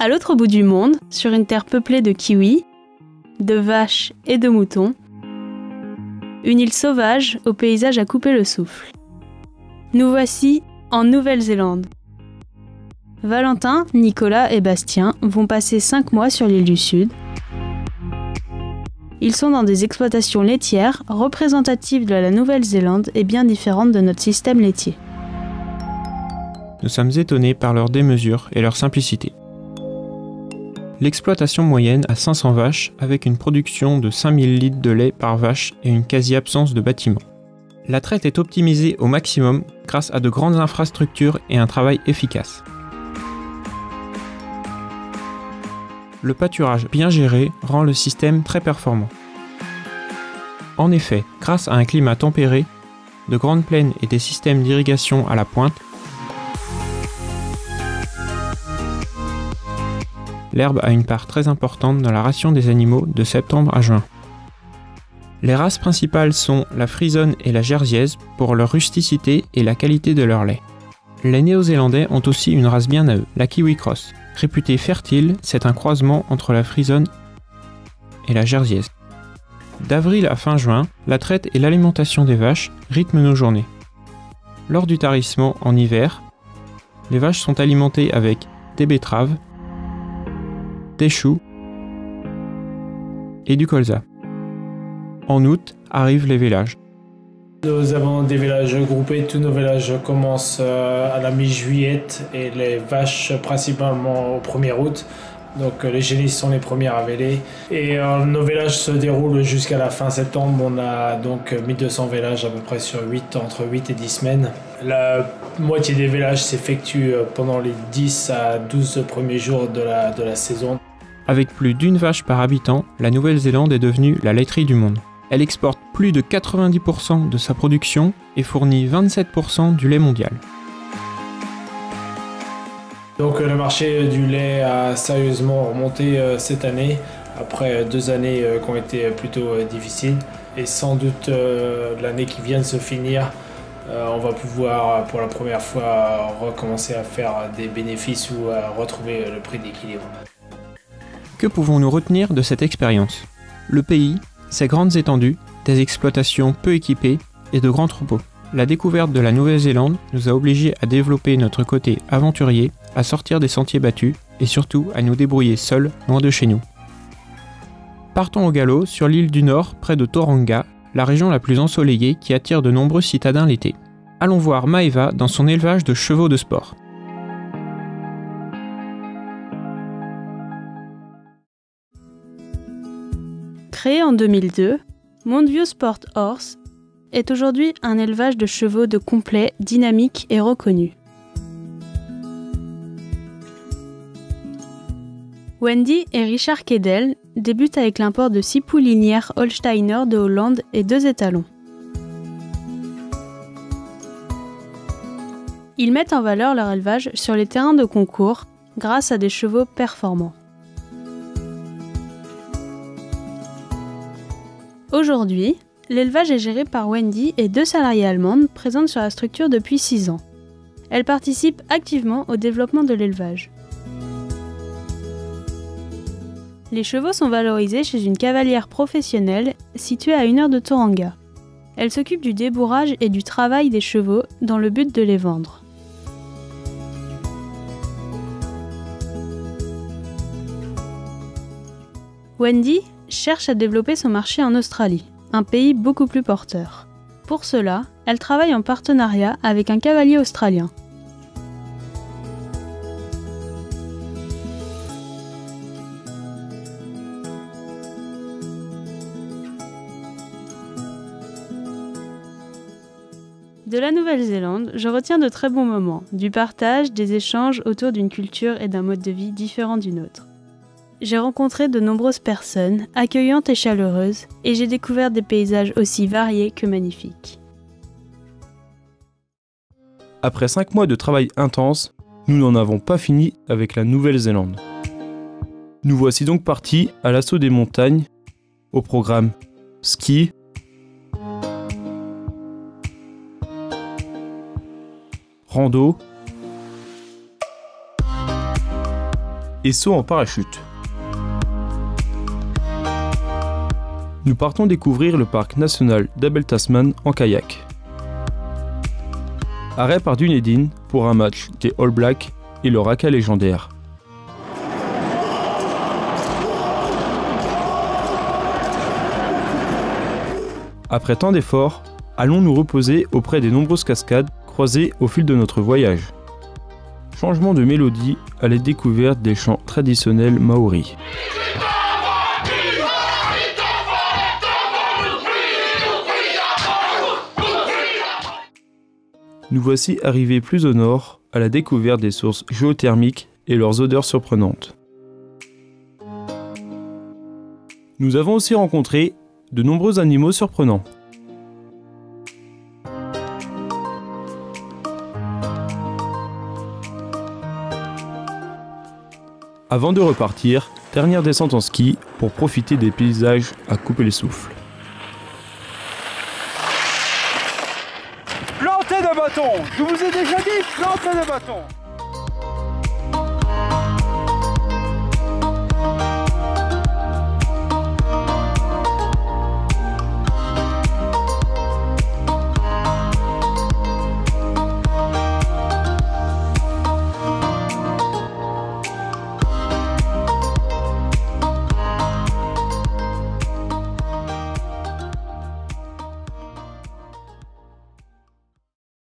À l'autre bout du monde, sur une terre peuplée de kiwis, de vaches et de moutons, une île sauvage au paysage à couper le souffle. Nous voici en Nouvelle-Zélande. Valentin, Nicolas et Bastien vont passer 5 mois sur l'île du Sud. Ils sont dans des exploitations laitières représentatives de la Nouvelle-Zélande et bien différentes de notre système laitier. Nous sommes étonnés par leur démesure et leur simplicité. L'exploitation moyenne a 500 vaches avec une production de 5000 litres de lait par vache et une quasi-absence de bâtiments. La traite est optimisée au maximum grâce à de grandes infrastructures et un travail efficace. Le pâturage bien géré rend le système très performant. En effet, grâce à un climat tempéré, de grandes plaines et des systèmes d'irrigation à la pointe, l'herbe a une part très importante dans la ration des animaux de septembre à juin. Les races principales sont la frisonne et la jersiaise pour leur rusticité et la qualité de leur lait. Les Néo-Zélandais ont aussi une race bien à eux, la Kiwi Cross. Réputée fertile, c'est un croisement entre la frisonne et la jersiaise. D'avril à fin juin, la traite et l'alimentation des vaches rythment nos journées. Lors du tarissement en hiver, les vaches sont alimentées avec des betteraves, des choux et du colza. En août arrivent les vélages. Nous avons des vélages groupés, tous nos vélages commencent à la mi-juillet et les vaches principalement au 1er août. Donc les génisses sont les premières à véler. Et nos vélages se déroulent jusqu'à la fin septembre. On a donc 1200 vélages à peu près sur entre 8 et 10 semaines. La moitié des vélages s'effectue pendant les 10 à 12 premiers jours de la saison. Avec plus d'une vache par habitant, la Nouvelle-Zélande est devenue la laiterie du monde. Elle exporte plus de 90% de sa production et fournit 27% du lait mondial. Donc le marché du lait a sérieusement remonté cette année, après 2 années qui ont été plutôt difficiles. Et sans doute l'année qui vient de se finir, on va pouvoir pour la première fois recommencer à faire des bénéfices ou à retrouver le prix d'équilibre. Que pouvons-nous retenir de cette expérience ? Le pays, ses grandes étendues, des exploitations peu équipées et de grands troupeaux. La découverte de la Nouvelle-Zélande nous a obligés à développer notre côté aventurier, à sortir des sentiers battus et surtout à nous débrouiller seuls, loin de chez nous. Partons au galop sur l'île du Nord, près de Tauranga, la région la plus ensoleillée qui attire de nombreux citadins l'été. Allons voir Maeva dans son élevage de chevaux de sport. Créé en 2002, Montview Sport Horse est aujourd'hui un élevage de chevaux de complet, dynamique et reconnu. Wendy et Richard Kedel débutent avec l'import de 6 poules linières Holsteiner de Hollande et 2 étalons. Ils mettent en valeur leur élevage sur les terrains de concours grâce à des chevaux performants. Aujourd'hui, l'élevage est géré par Wendy et 2 salariées allemandes présentes sur la structure depuis 6 ans. Elles participent activement au développement de l'élevage. Les chevaux sont valorisés chez une cavalière professionnelle située à 1 heure de Tauranga. Elle s'occupe du débourrage et du travail des chevaux dans le but de les vendre. Wendy cherche à développer son marché en Australie, un pays beaucoup plus porteur. Pour cela, elle travaille en partenariat avec un cavalier australien. De la Nouvelle-Zélande, je retiens de très bons moments, du partage, des échanges autour d'une culture et d'un mode de vie différent du nôtre. J'ai rencontré de nombreuses personnes, accueillantes et chaleureuses, et j'ai découvert des paysages aussi variés que magnifiques. Après 5 mois de travail intense, nous n'en avons pas fini avec la Nouvelle-Zélande. Nous voici donc partis à l'assaut des montagnes, au programme ski, rando et saut en parachute. Nous partons découvrir le parc national d'Abel Tasman en kayak. Arrêt par Dunedin pour un match des All Blacks et le haka légendaire. Après tant d'efforts, allons nous reposer auprès des nombreuses cascades croisées au fil de notre voyage. Changement de mélodie à la découverte des chants traditionnels maoris. Nous voici arrivés plus au nord à la découverte des sources géothermiques et leurs odeurs surprenantes. Nous avons aussi rencontré de nombreux animaux surprenants. Avant de repartir, dernière descente en ski pour profiter des paysages à couper le souffle. Plantez de bâton! Je vous ai déjà dit, plantez de bâton!